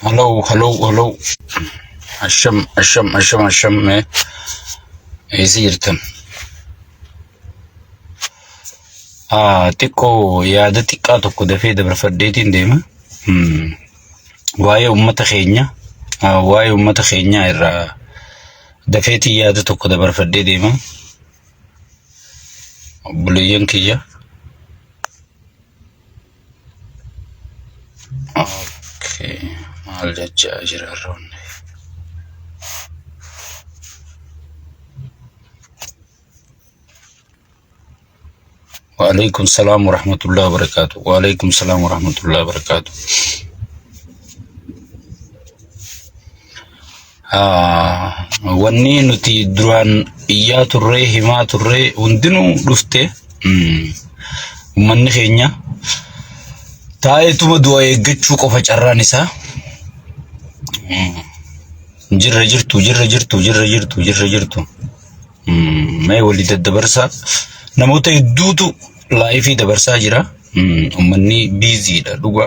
Hello, hello, hello. Asham. Easy tiko yaada xiqqaa tokko dafee dabarfadheetiin deema. Waa'ee uummata keenya irraa dafeetii yaada tokko dabarfadhee deema. Obboleeyyan kiyya. Okay, maal jechaa jira roonne. وعليكم السلام ورحمة الله وبركاته. وعليكم السلام ورحمة الله وبركاته. wanni nuti duraan iyyaa turree himaa turree hundinuu dhufte ummanni keenya taa'eetuma du'a eeggachuu qofa carraan isaa jirra jirtu mee walii daddabarsaa namoota hedduutu laayifii dabarsaa jira. Ummanni biiziidha dhuga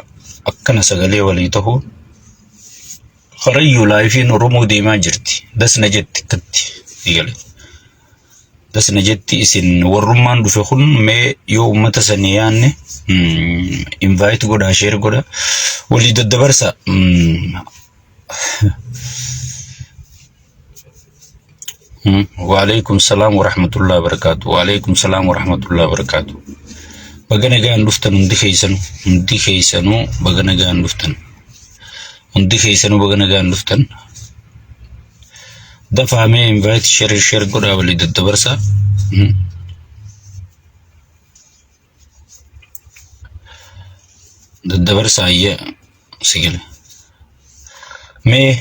akkana sagalee walii ta'uu Kharayyuu laayifiin Oromoo deemaa jirti. Dasna jetti katti eegale. Dasna jetti isin warrummaan dhufe kun mee yoo ummata sanii yaanne invite godha share godha walii daddabarsa. وعليكم السلام ورحمة الله وبركاته. وعليكم السلام ورحمة الله وبركاته. بغنا غان دفتن ندي خيسنو بغنا غان دفتن ندي خيسنو بغنا غان دفتن دفع مي انفايت شير غدا ولي ددبرسا ددبرسا يا سيجل مي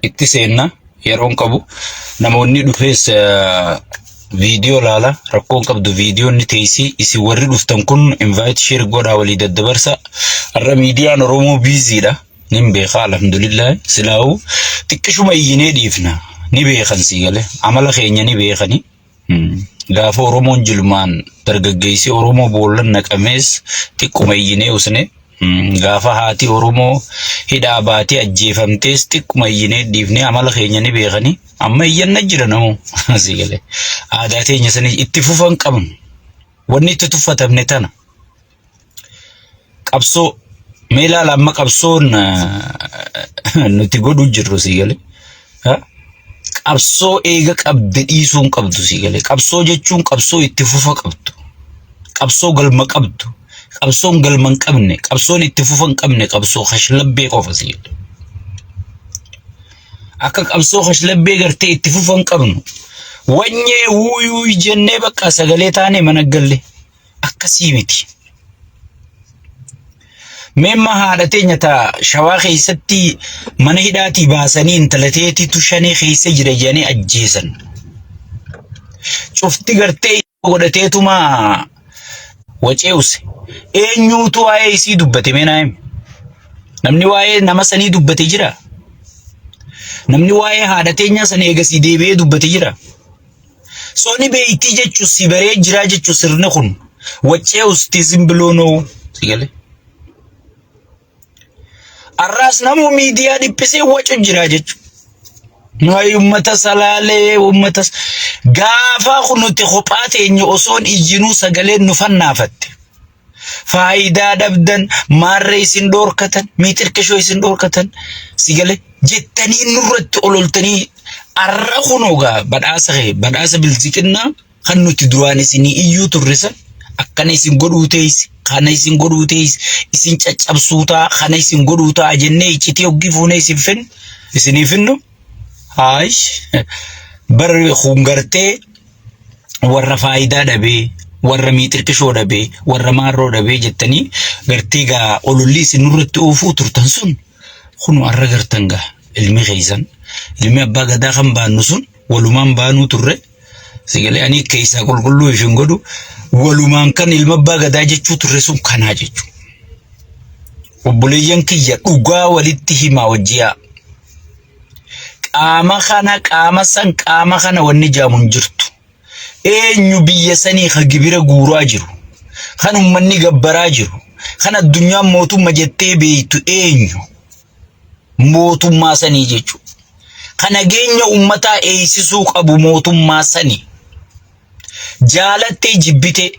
اتسينا يرون قبو namoonni dhufees video laala rakkoon qabdu video ni teessi isi warri dhuftan kun invite share godha walii daddabarsa arra miidiyaan Oromoo biiziidha nin beekaa alhamdulillah silaawu xiqqishuma iyyinee dhiifna ni beekan sigale amala keenya ni beekani gaafa Oromoon jilmaan dargaggeessi Oromoo boollan naqamees xiqquma iyyinee usne gaafa haati Oromoo hidhaa baatee ajjeefamtees xiqquma iyyinee dhiifne amala keenya ni beekani amma iyyanna jira namu sigale aadaa teenya sanii itti fufan qabnu wanni itti tuffatamne tana qabsoo meelaala amma qabsoon nuti godhu jirru sigale qabsoo eega qabde dhiisuun qabdu sigale qabsoo jechuun qabsoo itti fufa qabdu qabsoo galma qabdu qabsoon galman qabne qabsoon itti fufan qabne qabsoo khashlabbee qofa sigale akka qabsoo khashlabbee gartee itti fufan qabnu wanyee wuuyuu jennee bakka sagalee taane managgalle akkasii miti memma haadha teenya ta shawaa keessatti mana hidhaatii baasanii intalateetitu shanee keessa jira jedhanii ajjeesan cufti gartee godhateetuma waceuse eenyuutu waa'ee isii dubbate meenaayim namni waa'ee nama sanii dubbate jira namni waa'ee haadha teenya san eegasii deebi'ee dubbate jira sooni beeytii jechuun si baree jira jechuun sirni kun wacee usti simbiloonoo sigale arraas namu miidiyaa dhiphisee wacu jira jechuun nooyi ummata salaalee ummata gaafa kunuti kophaa teenya osoon ijjinuu sagaleen nu fannaafatte faayidaa dhabdan maarree isin dhoorkatan miixirkashoo isin dhoorkatan sigale jettanii nurratti ololtanii arra kunuugaa badhaasa bilziqinnaa kan nuti duraan isinii iyyuu turrisa akkana isin godhuu teessi kana isin godhuu teessi isin caccabsuutaa kana isin godhuutaa jennee iccitii hoggii fuunee isin fennu isinii finnu haayish barri hungartee warra faayidaa dhabee warra miixirkashoo dhabee warra maarroo dhabee jettanii gartee gaa ololli isin nurratti oofuu turtan sun kunu arra gartan gaa ilmi keeysan ilmi abbaa gadaa kan baannu sun walumaan baanuu turre sigale ani keeysaa qulqulluu ifin godhu walumaan kan ilma abbaa gadaa jechuu turre sun kanaa jechuu obboleeyyan kiyya dhugaa walitti himaa wajjiyaa qaama kana wanni jaamun jirtu eenyu biyya sanii ka gibira guuraa jiru kan ummanni gabbaraa jiru kan addunyaan mootummaa jettee beeytu eenyu mootummaa sanii jechuudha. Kan nageenya uummataa eegsisuu qabu mootummaa sanii. Jaalattee jibbitee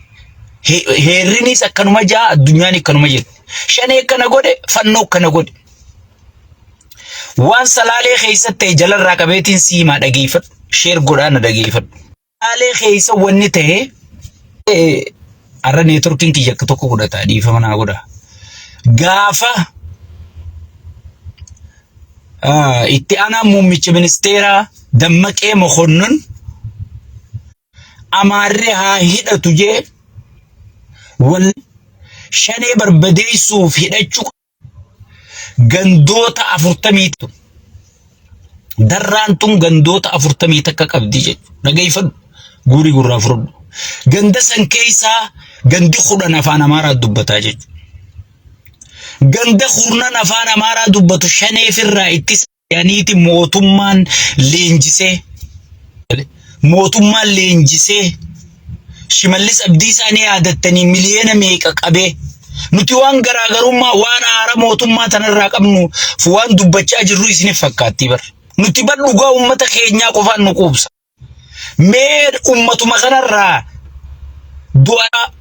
heerrinis akkanuma jaa addunyaan akkanuma jetti. Shanee kana godhe fannoo kana godhe. Waan salaalee keessatti jalarraa qabeetiin siimaa dhageeffadhu. Sheer godhaana dhageeffadhu. Salaalee keessa wanni ta'e arra neetworkiin kiyya akka tokko godhata dhiifama naa godha. Gaafa itti aanaa muummicha ministeeraa Dammaqee Mokonnon Amaarree haa hidhatu jee wal shanee barbadeessuuf hidhachuu gandoota 40 darraan tun gandoota 40 takka qabdi jechuudha. Dhageeffadhu guurii gurraa fudhadhu. Ganda san keessaa gandi 10 afaan Amaaraa dubbataa jechuudha. Ganda 10 afaan Amaaraa dubbatu shaneefirraa itti yaaniiti mootummaan leenjisee Shimallis Abdiisaanii yaadattanii miliyoona meeqa qabee nuti waan garaagarummaa waan haara mootummaa tanarraa qabnu waan dubbachaa jirru isiniif fakkaatti bar. Nuti bar dhugaa uummata keenyaa qofaan nu quubsa. Mee ummatuma kanarraa du'a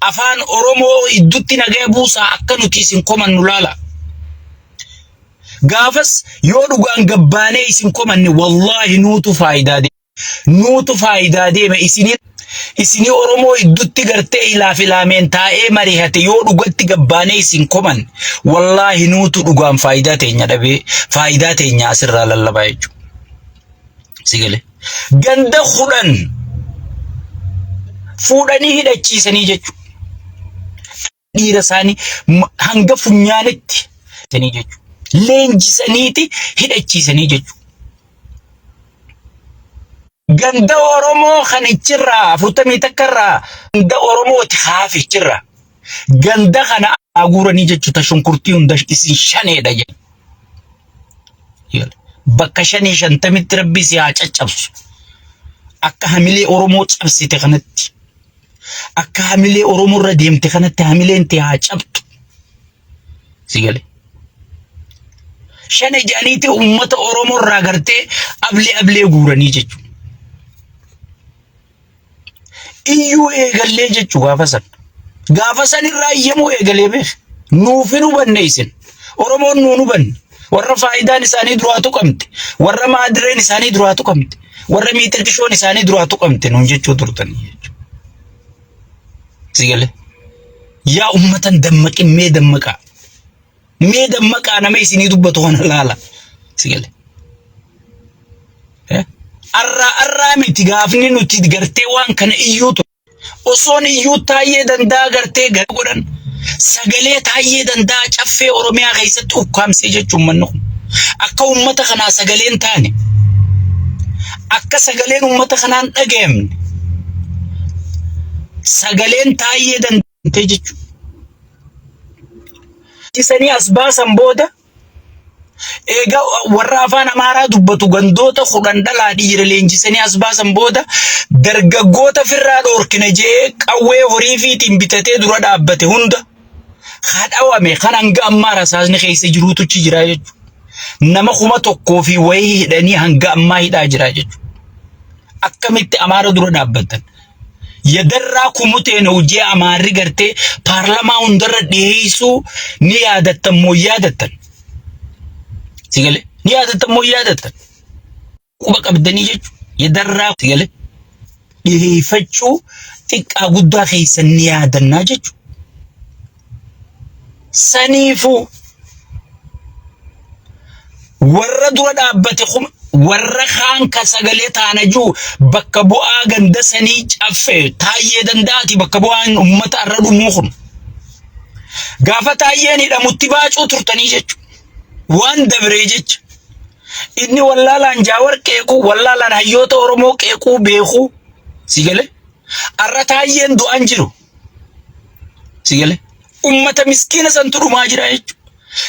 afaan Oromoo iddutti nagaya buusaa akka nuti isin komannu laala. Gaafas yoo dhugaan gabbaanee isin komanne wallahi nuutu faayidaa deema isinii Oromoo iddutti gartee ilaafilaamen taa'ee marihate yoo dhugatti gabbaanee isin koman wallahi nuutu dhugaan faayidaa teenya dhabee faayidaa teenya asirraa lallabaa jechuudha. Sigale ganda 10 fuudhanii hidhachiisanii jechuudha. Dhiira isaanii hanga funyaanitti jechuudha. Leenjisaniiti hidhachiisanii jechuudha. Ganda Oromoo kanichirraa 40 takkarraa ganda Oromooti haafichirraa ganda kana aguuranii jechuudha. Shunkurtii hunda isin shaneedha jedhu. Bakka 50 rabbi si haa caccabsu. Akka hamilee Oromoo cabsite kanatti akka hamilee Oromoo irra deemte kanatti hamileen tee haa cabtu. Sigale shane jaaniiti ummata Oromoo irraa gartee ablee guuranii jechuudha. Iyyuu eegalee jechuudha gaafa san irraa iyyamoo eegalee beek nuufin hubanne isin Oromoon nuun hubanne warra faayidaan isaanii duraatu qabte warra maadireen isaanii duraatu qabte warra miitirkishoon isaanii duraatu qabte nuun jechuu turtanii jechuudha. Sigale yaa ummatan dammaqin mee dammaqaa nama isinii dubbatu kana laala. Sigale arraa miti gaafni nuti gartee waan kana iyyuutu osoon iyyuu taayee danda'a gartee gara godhan sagalee taayee danda'a caffee Oromiyaa keessatti ukkaamsee jechuun mannu akka ummata kanaa sagaleen taane akka sagaleen ummata kanaan dhagayamne sagaleen taayee danda'e jechuudha. Isanii as baasan booda eega warra afaan Amaaraa dubbatu gandoota 10 dhalaa dhiira leenjisanii as baasan booda dargaggoota firraa dhoorkina jee qawwee horii fiitiin bitatee dura dhaabbate hunda hadhaawame kan hanga ammaa rasaasni keessa jiruutuchi jira jechuudha. Nama 100 fi wayii hidhanii hanga ammaa hidhaa jira jechuudha. Akkamitti Amaara dura dhaabbatan yadarraa kumuteen hojii Amaarri gartee paarlamaa hundarra dhiyeessuu ni yaadattan moo yaadattan? Sigale ni yaadattan moo yaadattan? Quba qabdanii jechuudha. Yadarraa sigale dhiyeeffachuu xiqqaa guddaa keessan ni yaadannaa jechuudha. Saniifuu warra dura dhaabbate warra kaan ka sagalee taanajuu bakka bu'aa ganda sanii caffee taayee danda'ati bakka bu'aan ummata irra dhumuu kun gaafa taayeen hidhamutti baacuu turtanii jechuudha. Waan dabree jecha inni wallaalaan jaawar qeequu wallaalaan hayyoota Oromoo qeequu beekuu sigale arra taayeen du'an jiru sigale ummata miskiina santu dhumaa jira jechuudha.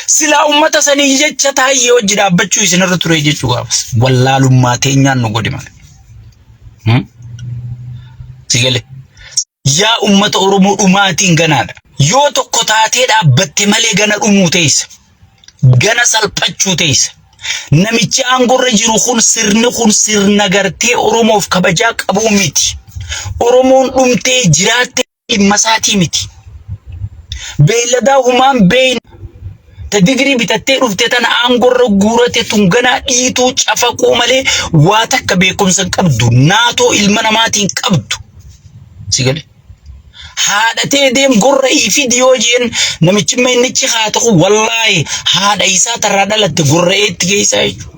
Sila ummata sanii jecha taayee wajji dhaabbachuu isinirra ture jechuu gaafas wallaalummaa teenyaan nu godhe malee. Sigale yaa ummata Oromoo dhumaatiin ganaadha yoo tokko taatee dhaabbatte malee gana dhumuu teessa gana salphachuu teessa. Namichi aangorra jiru kun sirna gartee Oromoof kabajaa qabu miti. Oromoon dhumtee jiraatte dhimma isaatii miti. Beeyladaa humaan beeyin ta digrii bitattee dhufte tana aangorra guurate tungana dhiituu cafaquu malee waa takka beekumsa qabdu naatoo ilma namaatiin qabdu. Sigale. Haadhatee deem gorra ifi diyoojiin namichi meenichi haataqu wallahi haadha isaa tarraa dhalatte gorra eetti geessaa jechuudha.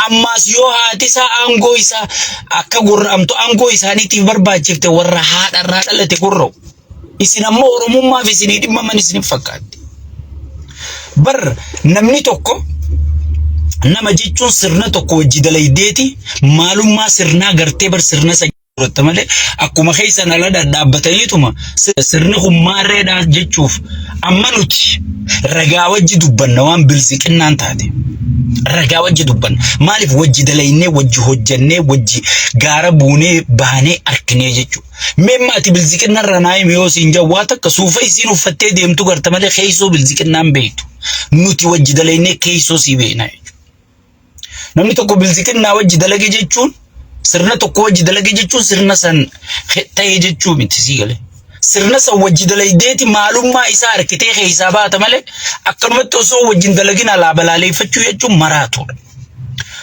Ammas yoo haati isaa aangoo isaa akka gorra'amtu aangoo isaaniitiif barbaachifte warra haadharraa dhalate gorra'u. Isin ammoo Oromummaaf isinii dhimmaman isiniif fakkaatti. Bar namni tokko nama jechuun sirna tokko wajji dalaydeeti maalummaa sirnaa gartee bar sirna sajjirratti malee akkuma keessan ala dhaabbataniituma sirni hummaarreedhaa jechuuf amma nuti ragaa wajji dubbanna waan bilziqinnaan taate. Ragaa wajji dubbanna maaliif wajji dalaynee wajji hojjannee wajji gaara buunee baanee arkinee jechuudha. Meemma ati bilziqinnarra naayime yoo siin jawwaata akka suufa isiin uffattee deemtu garta malee keeysoo bilziqinnaan beektu. Nuti wajji dalaynee keeysoo sii beeknaa jechuudha. Namni tokko bilziqinnaa wajji dalage jechuun sirna tokko wajji dalage jechuun sirna san ta'ee jechuu miti sii galee. Sirna san wajji dalaydeeti maalummaa isaa harkitee keeysaa baata malee akkanumatti osoo wajjin dalagin alaa balaaleeffachuu jechuun maraatuudha.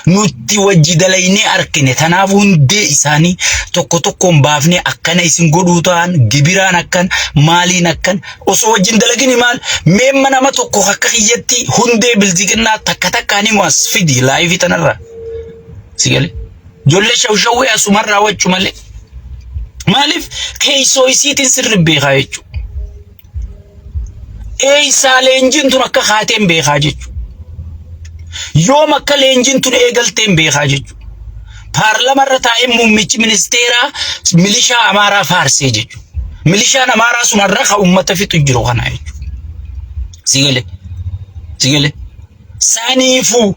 Nuti wajji dalaynee arkine tanaaf hundee isaanii tokko tokkoon baafnee akkana isin godhuu ta'an gibiraan akkan maaliin akkan osoo wajjin dalagin maal meemma nama tokko akka kiyyatti hundee bilziqinnaa takka takkaan himu as fidi laayifii tanarraa. Sigale. Jolle shawshawwee asumarraa wachuu malee. Maaliif keeysoo isiitiin sirri beekaa jechuudha. Eeysaa leenjiin tun akka haateen beekaa jechuudha. Yoom akka leenjiin tun eegalteen beekaa jechuudha. Paarlamarra taa'ee muummichi ministeeraa milishaa Amaaraa faarsee jechuudha. Milishaan Amaaraa sunarra ka uummata fixu jiru kana jechuudha. Sigale. Sigale. Saniifuu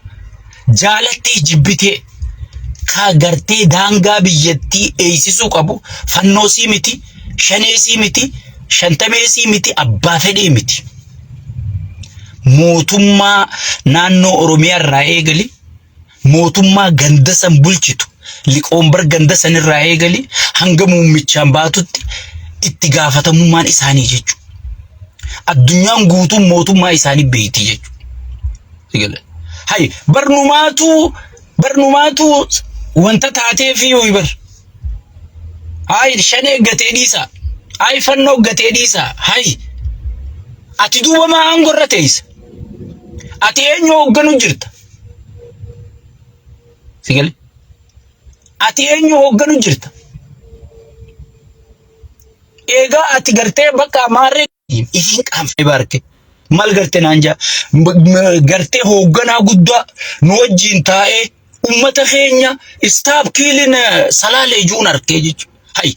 jaalattee jibbitee ka gartee daangaa biyyattii eeysisuu qabu fannoosii miti, shaneesii miti, shantameesii miti, abbaa fedhee miti. Mootummaa naannoo Oromiyaa irraa eegali, mootummaa ganda san bulchitu, liqoombar ganda san irraa eegali, hanga muummichaan baatutti itti gaafatamummaan isaanii jechuudha. Addunyaan guutuun mootummaa isaanii beekti jechuudha. Hay barnumaatu wanta taatee fi bar. Hay shanee gatee dhiisa. Hay fannoo gatee dhiisa. Hay ati duuba maa aangorra teessa. Ati eenyu hoogganu jirta. Sigale. Ati eenyu hoogganu jirta. Egaa ati gartee bakka amaarree ifiin qaamfee barke. Mal gartee naanja gartee hoogganaa guddaa nu wajjin taa'ee ummata keenya istaaf kiilin salaalee juun arkee jechuudha. Hay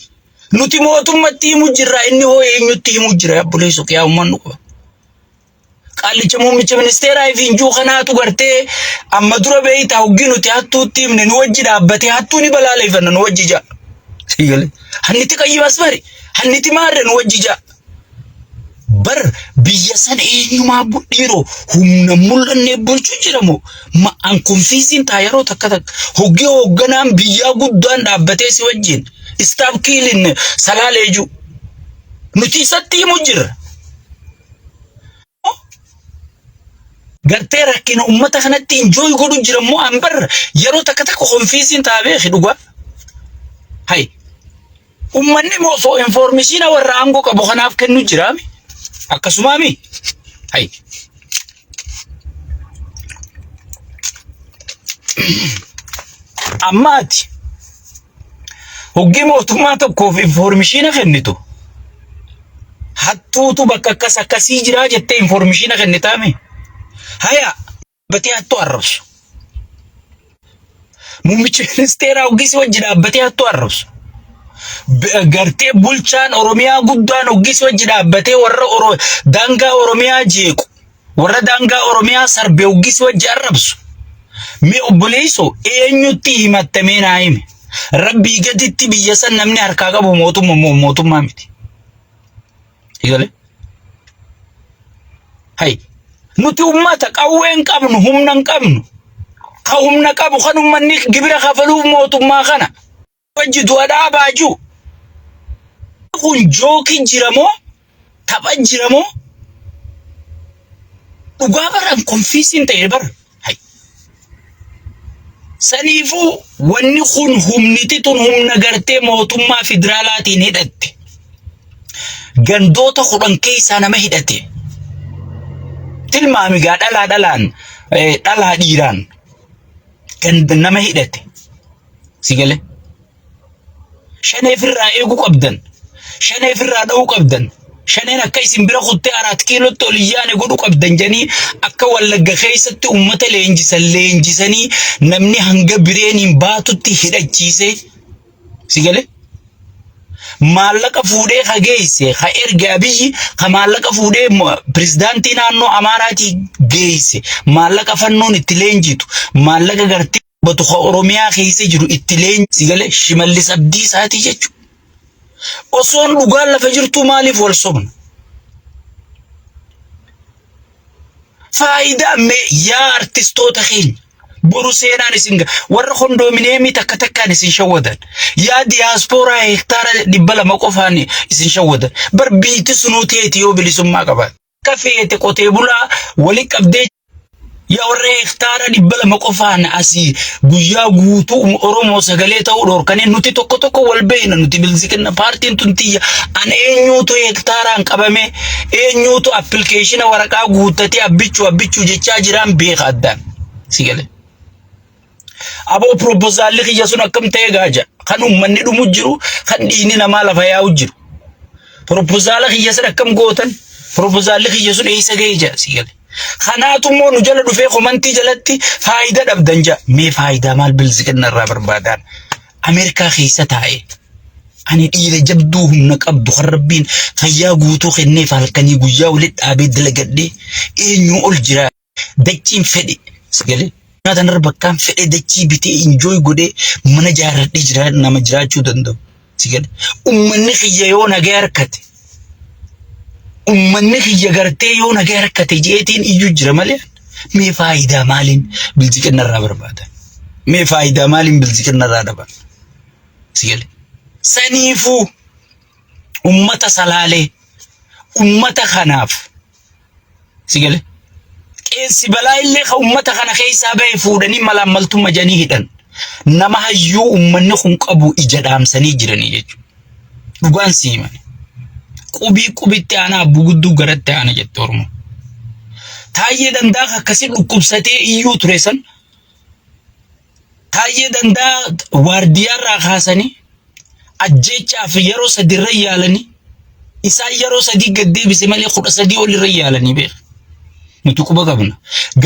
nuti mootummatti himu jirra inni hoo eenyutti himu jira yabbuleessu qiyaa ummannu qaba. Qaallicha muummicha ministeeraa ifiin juu kanaatu gartee amma dura beeyta hoggi nuti hattuutti himne nu wajji dhaabbatee hattuu ni balaaleeffanna nu wajji jaa. Sigale. Hanniti qayyimas bari. Hanniti maarre nu wajji jaa. Bar biyya san eenyumaa dhiiroo humna mul'annee bulchuu jedhamu ma'an konfiisiin taa yeroo takka takka hoggi hoogganaan biyyaa guddaan dhaabbatee si wajjin istaaf kiilin salaaleeju nuti isatti himu jirra. Gartee rakkina ummata kanatti injooy godhu jira moo an bar yeroo takka takka konfiisiin taa beeki dhugaa. Hay ummanni moo soo informeeshina warra aangoo qabu kanaaf kennu jiraami. Akkasumaami. Hay. Ammaati. Hoggi mootummaa tokkoof informeeshina kennitu. Hattuutu bakka akkasii jiraa jettee informeeshina kennitaami. Haya. Batee hattuu arrabsu. Muummichi ministeeraa hoggisi wajji dhaabbatee hattuu arrabsu. Gartee bulchaan Oromiyaa guddaan hoggisi wajji dhaabbatee warra daangaa Oromiyaa jeequ warra daangaa Oromiyaa sarbe hoggisi wajji arrabsu. Mee obboleessoo eenyutti himattamee naa hime. Rabbii gaditti biyya san namni harkaa qabu mootummaa miti. Igale. Hay nuti ummata qawween qabnu humnan qabnu ka humna qabu kan ummanni gibira kafaluuf mootummaa kana wajjitu adaa baaju kun jooki jiramoo tapha jiramoo dhugaa baran konfiisiin ta'e bar saniifu wanni kun humniti tun humna gartee mootummaa federaalaatiin hidhatte gandoota kudhan keessaa nama hidhate tilmaami gaa dhalaan dhalaa dhiiraan ganda nama hidhate sigale shaneefirraa eeguu qabdan shaneefirraa dha'uu qabdan shaneen akka isin bira kuttee 4 kiilootti oliyyaane godhu qabdan janii akka wallagga keessatti ummata leenjisanii namni hanga bireeniin baatutti hidhachiise sigale maallaqa fuudhee geesse erga biyyi maallaqa fuudhee pirezidaantii naannoo Amaaraati geesse maallaqa fannoon itti leenjitu maallaqa gartee batu Oromiyaa keessa jiru itti leenjisi gale Shimallis Abdiisaati jechuudha. Osoon dhugaan lafa jirtu maaliif wal sobna? Faayidaa mee yaa artistoota keenya boru seenaan isin warra kondominiyeemii takkaan isin shawwadan yaa diaasporaa hektaara 200 qofaan isin shawwadan bar biitti sunuuteeti yoo bilisummaa qabaat kafeete qotee bulaa wali qabdee yaa warra hektaara 200 qofaan asii guyyaa guutuu Oromoo sagalee ta'uu dhorkanii nuti tokko wal beeyna nuti bilisiqina paartiin tuntiyya an eenyuutu hektaaraan qabame eenyuutu application waraqaa guuttatee abbichuu jechaa jiraan beeka addaan sigale abo proposal khiyya sun akkam ta'e gaaja kan ummanni dhumu jiru kan diini nama lafa yaa'u jiru proposal khiyya sun akkam gootan proposal khiyya sun eessa geeja sigale kanaatumoo nu jala dhufee komantii jalatti faayida dhabdan ja mee faayida maal bilisiqina irraa barbaadan Ameerikaa keessa taa'e ani dhiira jabduu humna qabdu kan rabbiin fayyaa guutuu kenneef halkanii guyyaa walitti dhaabee dalagadhee eenyu ol jira dachiin fedhe sigale nyaata narbakkaan fedhe dachii bitee enjoy godhee mana jaaradhee jira nama jiraachuu danda'u sigale ummanni kiyya yoo nagaa harkate ummanni kiyya gartee yoo nagaa harkate jeetiin iyyuu jira malee mee faayidaa maaliin bilisiqina irraa barbaadan mee faayidaa maaliin bilisiqina irraa dhaban sigale saniifuu ummata salaalee ummata kanaaf sigale qeensi balaa illee ka ummata kana keessaa ba'e fuudhanii malaamaltummaa janii hidhan nama hayyuu ummanni kun qabu ija dhaamsanii jiranii jechuudha dhugaan siiman qubitti aanaa bugudduu garatti aana jette Oromoo taayyee dandaa akkasii dhukkubsatee iyyuu ture san taayyee dandaa waardiyaarraa kaasanii ajjechaaf yeroo 3 irra yaalanii isaan yeroo 3 gad deebise malee 13 ol irra yaalanii beek nuti quba qabna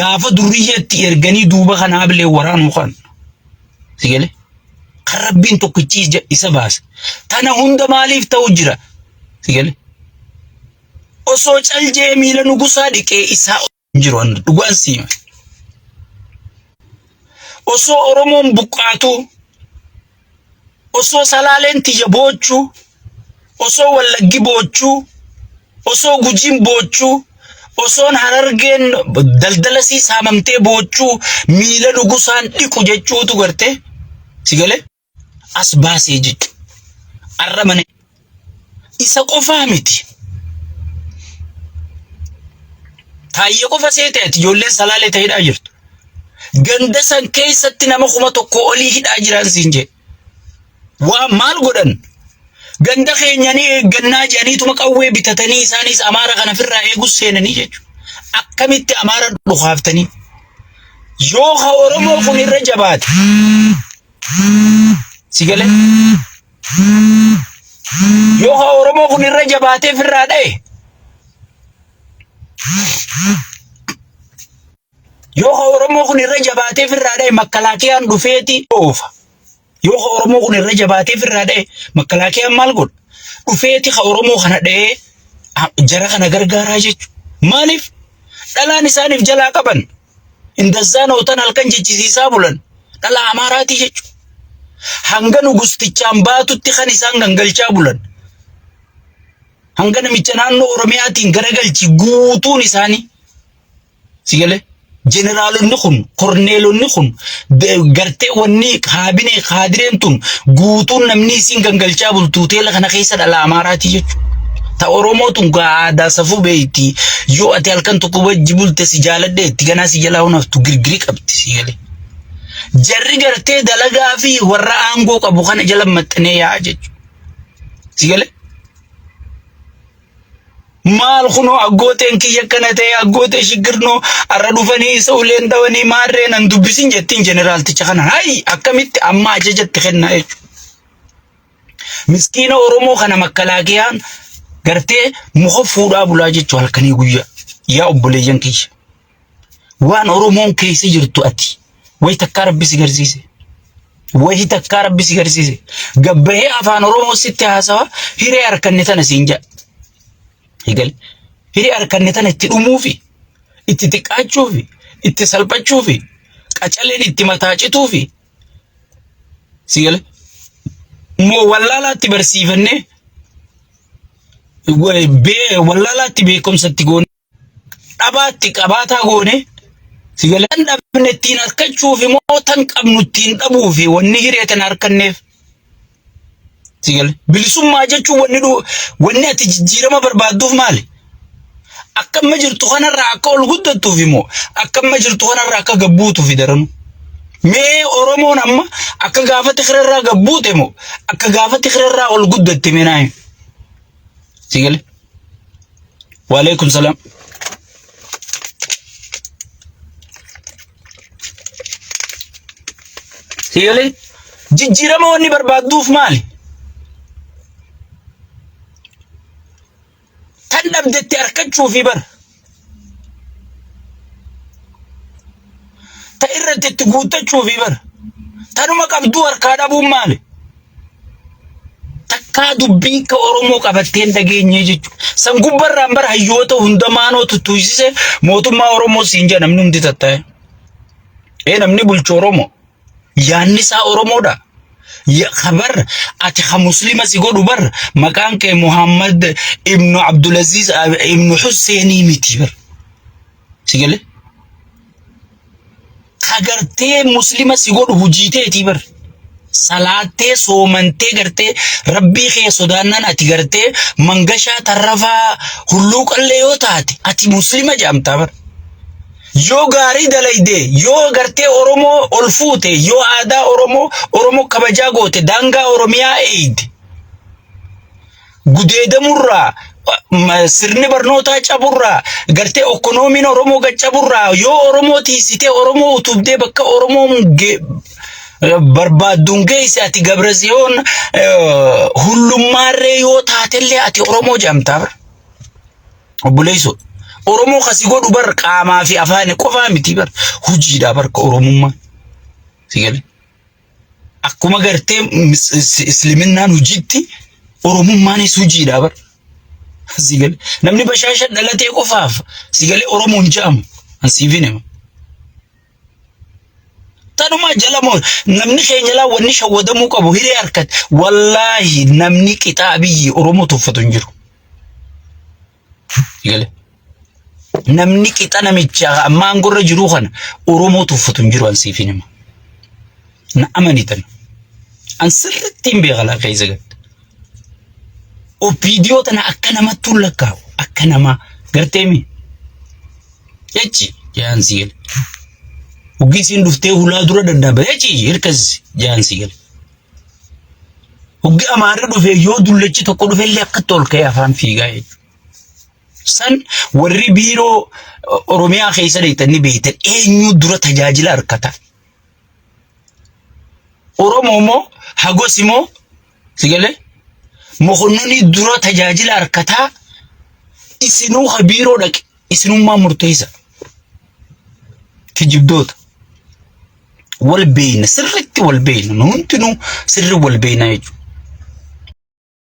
gaafa durriyyatti erganii duuba kana ablee waraanuu kan sigale kan rabbiin tokkichi isa baasa tana hunda maaliif ta'u jira sigale osoo caljee miila nugusaa dhiqee isaa jiru an dhugaan siima osoo Oromoon buqqaatu osoo salaaleen tiyya boochuu osoo wallaggi boochuu osoo gujiin boochuu osoon harargeen daldalasii saamamtee boochuu miila nugusaan dhiqu jechuutu garte sigale as baasee jechu arramane isa qofaa miti taayyee qofa seete ati ijoolleen salaalee ta'idhaa jirtu ganda san keessatti nama 100 olii hidhaa jiran siinje waa maal godhan ganda keenyanii eeggannaa jedhaniituma qawwee bitatanii isaanis Amaara kana firraa eegus seenanii jechuudha akkamitti Amaara dhukaaftanii yoo ha Oromoo kun irra jabaate sigale yoo ha Oromoo kun irra jabaatee firraa dha'e yoo ha Oromoo kun irra jabaatee firraa dha'e makkalaakiyaan dhufeeti oofa yoo ha Oromoo kun irra jabaatee firraa dha'e makkalaakiyaan maal godha dhufeeti ha Oromoo kana dha'ee jara kana gargaaraa jechuudha maaliif dhalaan isaaniif jalaa qaban indazaan ootan halkan jechisiisaa bulan dhala Amaaraati jechuudha hanga nugustichaan baatutti kan isaan gangalchaa bulan hanga namicha naannoo Oromiyaatiin garagalchi guutuun isaanii sigale generaalonni kun korneelonni kun gartee wanni kaabinee kaadireen tun guutuun namni isin gangalchaa bultuutee kana keessa dhala Amaaraati jechuudha. Ta Oromootun aadaa safuu beeyti yoo ati halkan tokko wajji bulte si jaaladhe itti ganaa si jalaa hunaftu girgiri qabdi sigale. Jarri gartee dalagaa fi warra aangoo qabu kana jala maxxanee yaa jechuudha. Sigale maal kuno aggooteen kiyya kana ta'e aggootee shigirnoo arra dhufanii isa uleen dawanii maarree nan dubbisin jettiin generaalticha kana hay akkamitti amma ajajatti kenna jechuudha. Miskiina Oromoo kana makkalaakiyaan gartee muka fuudhaa bulaa jechuudha halkanii guyyaa yaa obboleeyyan kiyya. Waan Oromoon keessa jirtu ati way takkaa Rabbi si garsiise. Way takkaa Rabbi si garsiise. Gabbahee afaan Oromoo sitti haasawa hiree harkanne tana siin jedha. Egal hiree harkanne tana itti dhumuufi itti xiqqaachuufi itti salphachuufi qacaleen itti mataaciituufi sigale moo wallaalaatti barsiifannee wallaalaatti beekumsatti goone dhabaatti qabaataa goone sigale dhabne ittiin harkachuufi moo tan qabnu ittiin dhabuufi wanni hiree tan harkanneef sigale bilisummaa jechuun wanni ati jijjiirama barbaadduuf maali? Akkamma jirtu kanarraa akka ol guddattuuf immoo akkamma jirtu kanarraa akka gabbuutuuf daranu. Mee Oromoon amma akka gaafa tikirarraa gabbuute moo akka gaafa tikirarraa ol guddatte meenaayi? Sigale wa alaikum salam. Sigale jijjiirama wanni barbaadduuf maali? Tan dhabdetti harkachuufi bar ta irratti itti guuttachuufi bar tanuma qabduu harkaa dhabuun maali? Takkaa dubbiin ka Oromoo qabatteen dhageenye jechuudha. San gubbarraan bar hayyoota hundamaanoo tuttuusise mootummaa Oromoo siin jedha namni hundi tattaa'e. Namni bulchu Oromoo yaanni isaa Oromoodha. Ya khabar ati muslima si godu bar makaan ke Muhammad ibn Abdulaziz ibn Husseini miti bar sigale kagarte muslima si godu hujiteeti bar salaate soomante garte rabbi khee sodaannan ati garte mangasha tarrafa hullu qalle yoo taate ati muslima jaamta bar yoo gaarii dalayde yoo gartee Oromoo ol fuute yoo aadaa Oromoo kabajaa goote daangaa Oromiyaa eeyde gudeedamurraa sirni barnootaa caburraa gartee ekonomiin Oromoo gacaburraa yoo Oromoo tiisitee Oromoo utubdee bakka Oromoon barbaadduun geesse ati Gabraziyoon hullummaarree yoo taatellee ati Oromoo jaamtaa obboleessoo. Oromoo kasi godhu bar qaamaa fi afaan qofaa miti bar hujiidha bar ka Oromummaa sigale akkuma gartee isliminnaan hujiitti Oromummaanis hujiidha bar sigale namni bashaasha dhalatee qofaaf sigale Oromoon jaamu ansiifine tanuma jalamo namni keenya laa wanni shawwadamuu qabu hiree harkat wallaahi namni qixaabii Oromoo tuffatu hin jiru sigale namni qixa namicha ammaan gurra jiru kana Oromoo tuffatu hin jiru ansiifine na amanitan an sirritti beekala keessa gad opiidiyoo tana akka namatti lakkaa'u akka nama garteemi yachi jaansi gal ugisiin dhuftee hulaa dura daddaaba yachi hirkas jaansi gal ugi amaarra dhufee yoo dullachi tokko dhufeellee akka tolkee afaan fiigaa jechuudha. San warri biiroo Oromiyaa keessa deetanii beektan eenyu dura tajaajila harkata Oromoo moo hagos moo sigale mokhonnoni dura tajaajila harkata isinuu biiroo dhaqe isinummaa murteessa kijibdoota wal beeyna sirritti wal beeyna hundinuu sirri wal beeyna jechuudha.